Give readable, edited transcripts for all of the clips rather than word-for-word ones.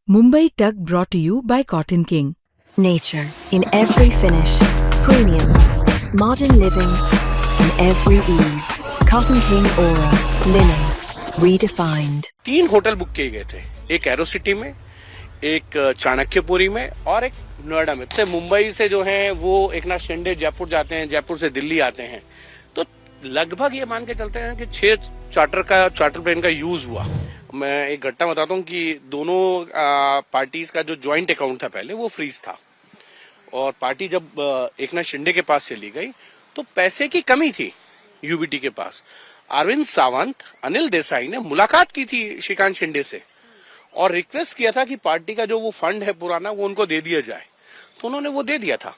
Mumbai Tug brought to you by Cotton King. Nature in every finish, premium, modern living in every ease. Cotton King Aura, linen, redefined. 3 hotel book किए गए थे, एक arrow city में, एक चाणक्यपुरी में और एक नोएडा में। से मुंबई से जो है वो एकनाथ शिंदे जयपुर जाते हैं, जयपुर से दिल्ली आते हैं, तो लगभग ये मान के चलते हैं कि 6 चार्टर प्लेन का यूज हुआ। मैं एक घटना बताता हूँ कि दोनों पार्टीज का जो ज्वाइंट अकाउंट था पहले वो फ्रीज था, और पार्टी जब एकनाथ शिंदे के पास चली गई तो पैसे की कमी थी यूबीटी के पास। अरविंद सावंत, अनिल देसाई ने मुलाकात की थी श्रीकांत शिंदे से और रिक्वेस्ट किया था कि पार्टी का जो वो फंड है पुराना वो उनको दे दिया जाए, तो उन्होंने वो दे दिया था।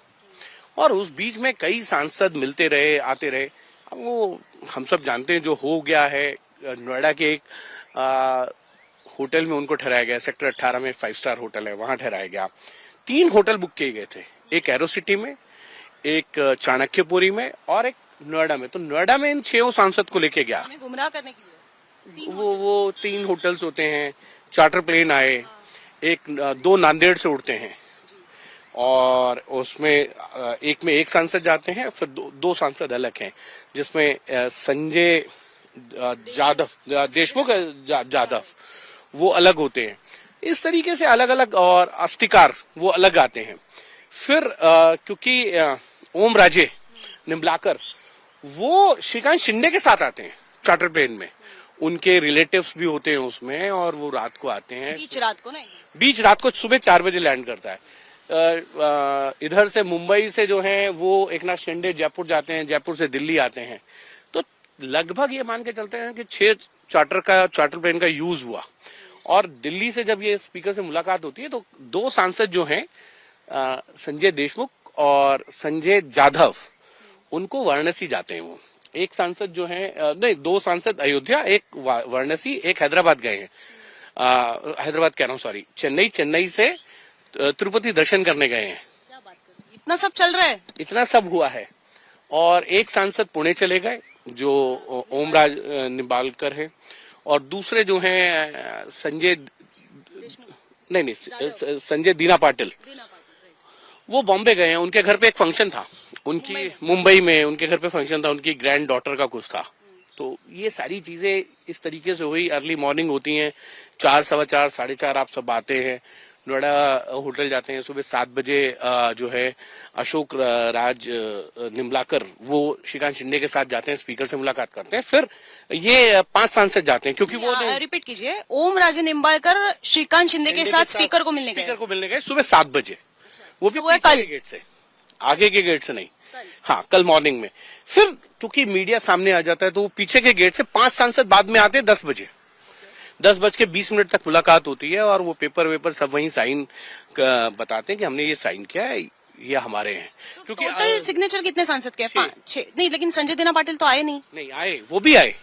और उस बीच में कई सांसद मिलते रहे, आते रहे। अब वो हम सब जानते हैं जो हो गया है। नोएडा के एक होटल में उनको ठहराया गया, सेक्टर 18 में 5 स्टार होटल है, वहां ठहराया गया। 3 होटल बुक किए गए थे, एक एरो सिटी में, एक चाणक्यपुरी में और एक नोएडा में। तो नोएडा में इन 6 सांसद को लेके गया, गुमराह करने के लिए। वो 3 होटल्स होते हैं, चार्टर प्लेन आए, 2 नांदेड़ से उड़ते हैं, और उसमें एक में एक सांसद जाते हैं, फिर 2 सांसद अलग हैं, जिसमें संजय देशमुख जाधव वो अलग होते हैं। इस तरीके से अलग अलग, और अस्टिकार वो अलग आते हैं। फिर क्योंकि ओम राजे निम्बलाकर वो श्रीकांत शिंदे के साथ आते हैं चार्टर प्लेन में, उनके रिलेटिव्स भी होते हैं उसमें, और वो रात को आते हैं, बीच रात को सुबह 4 बजे लैंड करता है। इधर से मुंबई से जो है वो एकनाथ शिंदे जयपुर जाते हैं, जयपुर से दिल्ली आते हैं, तो लगभग ये मान के चलते हैं कि 6 चार्टर प्लेन का यूज हुआ। और दिल्ली से जब ये स्पीकर से मुलाकात होती है तो 2 सांसद जो हैं, संजय देशमुख और संजय जाधव, उनको वाराणसी जाते हैं। वो एक सांसद जो है, नहीं 2 सांसद अयोध्या, एक वाराणसी, एक हैदराबाद गए हैं। हैदराबाद कह रहा हूँ, सॉरी, चेन्नई से तिरुपति दर्शन करने गए हैं। क्या बात कर, इतना सब चल रहा है, इतना सब हुआ है। और एक सांसद पुणे चले गए जो ओमराज निम्बालकर है, और दूसरे जो हैं संजय दीना पाटिल, वो बॉम्बे गए हैं। उनके घर पे एक फंक्शन था, उनकी मुंबई में उनके घर पे फंक्शन था, उनकी ग्रैंड डॉटर का कुछ था। तो ये सारी चीजें इस तरीके से हुई। अर्ली मॉर्निंग होती हैं, 4, 4:15, 4:30 आप सब आते हैं, नोएडा होटल जाते हैं। सुबह 7 बजे जो है अशोक राज निम्बलाकर वो श्रीकांत शिंदे के साथ जाते हैं, स्पीकर से मुलाकात करते हैं। फिर ये 5 सांसद जाते हैं, क्योंकि वो रिपीट कीजिए, ओम राजे निम्बालकर श्रीकांत शिंदे के साथ स्पीकर को मिलने गए सुबह 7 बजे। वो भी कल के गेट से, आगे के गेट से नहीं, हाँ कल मॉर्निंग में। फिर क्योंकि मीडिया सामने आ जाता है तो वो पीछे के गेट से 5 सांसद बाद में आते हैं 10 बजे। 10:20 तक मुलाकात होती है, और वो पेपर वेपर सब वहीं साइन बताते हैं कि हमने ये साइन किया है, ये हमारे हैं। क्योंकि टोटल सिग्नेचर कितने सांसद के? 5, 6 नहीं, लेकिन संजय दीना पाटिल तो आए नहीं आए, वो भी आए।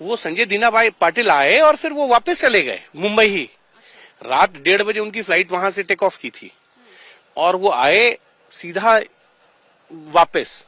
वो संजय दीना पाटिल आए और फिर वो वापस चले गए मुंबई ही। रात 1:30 बजे उनकी फ्लाइट वहां से टेक ऑफ की थी, और वो आए सीधा वापस।